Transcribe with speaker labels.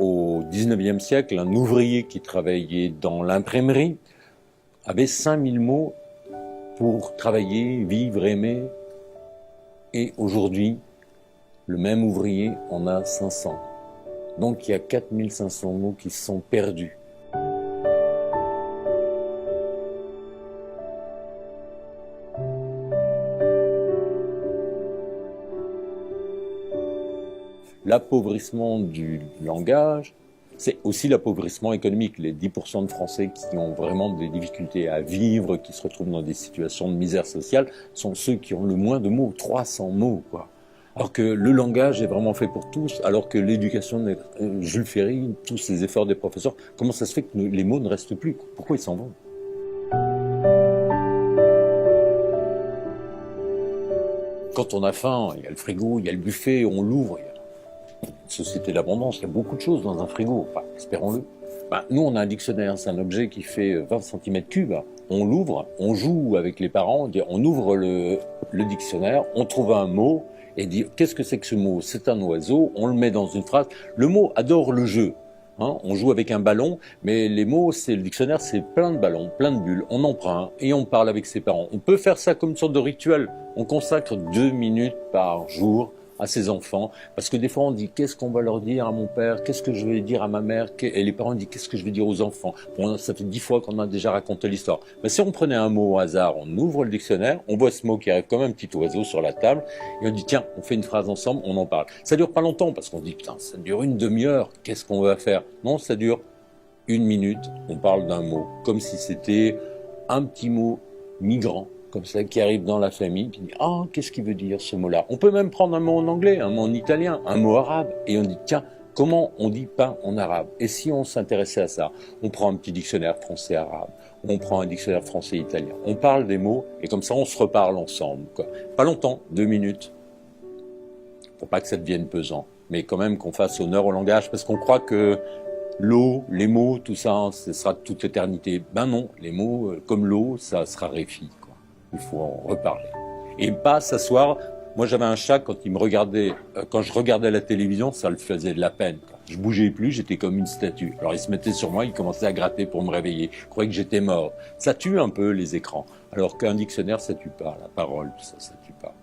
Speaker 1: Au XIXe siècle, un ouvrier qui travaillait dans l'imprimerie avait 5000 mots pour travailler, vivre, aimer. Et aujourd'hui, le même ouvrier en a 500. Donc il y a 4500 mots qui sont perdus. L'appauvrissement du langage, c'est aussi l'appauvrissement économique. Les 10% de Français qui ont vraiment des difficultés à vivre, qui se retrouvent dans des situations de misère sociale, sont ceux qui ont le moins de mots, 300 mots, quoi. Alors que le langage est vraiment fait pour tous, alors que l'éducation, Jules Ferry, tous ces efforts des professeurs, comment ça se fait que les mots ne restent plus? Pourquoi ils s'en vont? Quand on a faim, il y a le frigo, il y a le buffet, on l'ouvre, il y a une société d'abondance, il y a beaucoup de choses dans un frigo, enfin, espérons-le. Nous, on a un dictionnaire, c'est un objet qui fait 20 cm3. On l'ouvre, on joue avec les parents, on ouvre le dictionnaire, on trouve un mot, et dit qu'est-ce que c'est que ce mot? C'est un oiseau, on le met dans une phrase. Le mot adore le jeu. On joue avec un ballon, mais les mots, le dictionnaire, c'est plein de ballons, plein de bulles. On en prend un et on parle avec ses parents. On peut faire ça comme une sorte de rituel. On consacre 2 minutes par jour à ses enfants, parce que des fois on dit qu'est-ce qu'on va leur dire à mon père, qu'est-ce que je vais dire à ma mère, et les parents disent qu'est-ce que je vais dire aux enfants. Bon, ça fait 10 fois qu'on a déjà raconté l'histoire. Mais si on prenait un mot au hasard, on ouvre le dictionnaire, on voit ce mot qui arrive comme un petit oiseau sur la table, et on dit tiens, on fait une phrase ensemble, on en parle. Ça dure pas longtemps, parce qu'on dit putain, ça dure une demi-heure, qu'est-ce qu'on va faire? Non, ça dure 1 minute, on parle d'un mot, comme si c'était un petit mot migrant, comme ça, qui arrive dans la famille, qui dit « Ah, qu'est-ce qu'il veut dire ce mot-là » On peut même prendre un mot en anglais, un mot en italien, un mot arabe, et on dit « Tiens, comment on dit pain en arabe ?» Et si on s'intéressait à ça, on prend un petit dictionnaire français-arabe, on prend un dictionnaire français-italien, on parle des mots, et comme ça, on se reparle ensemble, quoi. Pas longtemps, 2 minutes, pour pas que ça devienne pesant, mais quand même qu'on fasse honneur au langage, parce qu'on croit que l'eau, les mots, tout ça, ce sera toute l'éternité. Ben non, les mots, comme l'eau, ça se raréfie. Il faut en reparler. Et pas s'asseoir. Moi, j'avais un chat, quand il me regardait, quand je regardais la télévision, ça le faisait de la peine. Je bougeais plus, j'étais comme une statue. Alors il se mettait sur moi, il commençait à gratter pour me réveiller. Il croyait que j'étais mort. Ça tue un peu les écrans. Alors qu'un dictionnaire, ça tue pas. La parole, tout ça, ça tue pas.